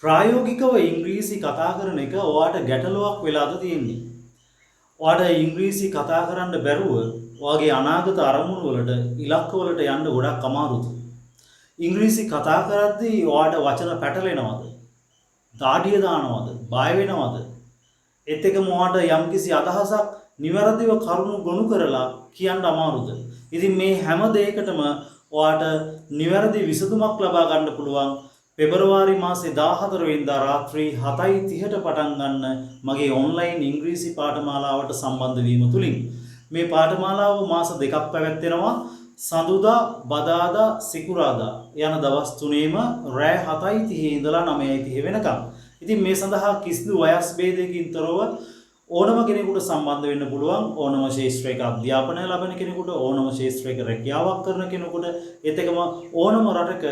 ප්‍රායෝගිකව ඉංග්‍රීසි කතා කරන එක ඔයාට ගැටලුවක් වෙලාද තියෙන්නේ. ඔයාට ඉංග්‍රීසි කතා කරන්න බැරුව ඔයාගේ අනාගත අරමුණු වලට ඉලක්ක වලට යන්න ගොඩක් අමාරුද? ඉංග්‍රීසි කතා කරද්දී ඔයාට වචන පැටලෙනවද? දාඩිය දානවද? බය වෙනවද? ඒත් එකම ඔයාට යම්කිසි අදහසක් නිවැරදිව කරුණු ගොනු කරලා කියන්න අමාරුද? ඉතින් මේ හැම දෙයකටම ඔයාට නිවැරදි විසඳුමක් ලබා ගන්න පුළුවන් පෙබරවාරි මාසේ 14 වෙනිදා රාත්‍රී 7:30ට පටන් ගන්න මගේ ඔන්ලයින් ඉංග්‍රීසි පාඨමාලාවට සම්බන්ධ වීම තුලින්. මේ පාඨමාලාව මාස දෙකක් පැවැත්වෙනවා. සඳුදා, බදාදා, සිකුරාදා යන දවස් තුනේම රෑ 7:30 ඉඳලා 9:30 වෙනකම්. ඉතින් මේ සඳහා කිසිදු වයස් භේදයකින් තොරව ඕනම කෙනෙකුට සම්බන්ධ වෙන්න පුළුවන්. ඕනම ශාස්ත්‍රීය අධ්‍යාපනය ලබන කෙනෙකුට, ඕනම ශාස්ත්‍රීය රැකියාවක් කරන කෙනෙකුට, ඒත් එකම ඕනම රටක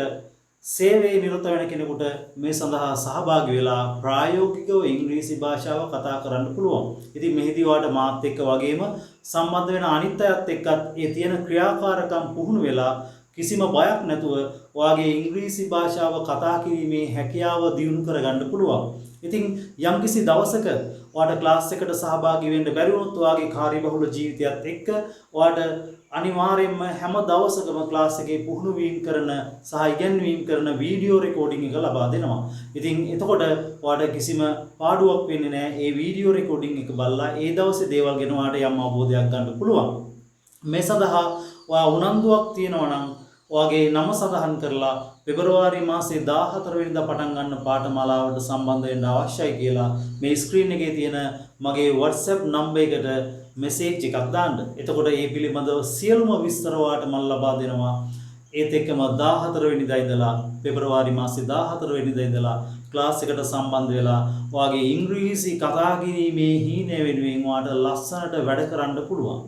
සේවයේ නිරත වෙන කෙනෙකුට මේ සඳහා සහභාගී වෙලා ප්‍රායෝගිකව ඉංග්‍රීසි භාෂාව කතා කරන්න පුළුවන්. ඉතින් මෙහිදී ඔයාලට මාත් එක්ක වගේම සම්බන්ධ වෙන අනිත් අයත් එක්කත් ඒ තියෙන ක්‍රියාකාරකම් පුහුණු වෙලා කිසිම බයක් නැතුව ඔයාගේ ඉංග්‍රීසි භාෂාව කතා කිරීමේ හැකියාව දියුණු කරගන්න පුළුවන්. ඉතින් යම්කිසි දවසක ඔයාලට ක්ලාස් එකට සහභාගී වෙන්න බැරි වුණොත් ඔයාගේ කාර්යබහුල ජීවිතයත් එක්ක ඔයාලට අනිවාර්යයෙන්ම හැම දවසකම ක්ලාස් එකේ පුහුණු වීම කරන සහ ඉගැන්වීම් කරන වීඩියෝ රෙකෝඩින් එක ලබා දෙනවා. ඉතින් එතකොට ඔයාලට කිසිම පාඩුවක් වෙන්නේ නැහැ. ඒ වීඩියෝ රෙකෝඩින් එක බලලා ඒ දවසේ දේවල් ගැන ඔයාලට යම් අවබෝධයක් ගන්න පුළුවන්. මේ සඳහා ඔයා උනන්දුවක් තියෙනවා නම් ඔයාගේ නම සඳහන් කරලා පෙබරවාරි මාසේ 14 වෙනිදා පටන් ගන්න පාඨමාලාවට සම්බන්ධ වෙන්න අවශ්‍යයි කියලා මේ ස්ක්‍රීන් එකේ තියෙන මගේ WhatsApp නම්බර් එකට මෙසේජ් එකක් දාන්න. එතකොට ඒ පිළිබඳව සියලුම විස්තර ඔයාලට මම ලබා දෙනවා. ඒත් එක්කම 14 වෙනිදා ඉඳලා පෙබරවාරි මාසේ 14 වෙනිදා ඉඳලා ක්ලාස් එකට සම්බන්ධ වෙලා ඔයාගේ ඉංග්‍රීසි කතා කිරීමේ හීනය වෙනුවෙන් ඔයාලට ලස්සනට වැඩ කරන්න පුළුවන්.